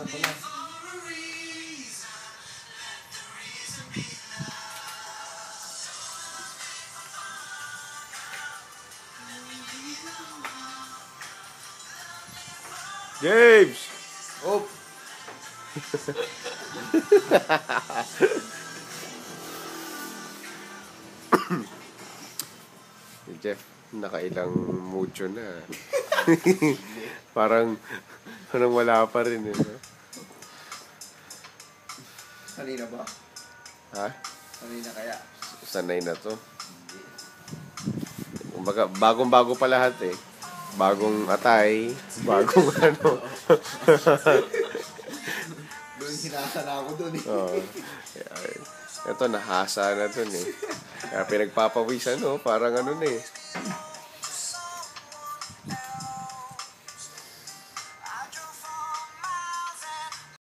na pala. James! Oh! Jeff, nakailang mucho na. parang wala pa rin eh. Kanina ba? Ha? Kanina kaya? Sanay na to. Kumbaga, bagong-bago pa lahat eh. Bagong atay, bagong ano. Doon hinasa na ako doon eh. Oo. Ito, nahasa na dun eh. Kaya pinagpapawisan, no? Parang ano na eh.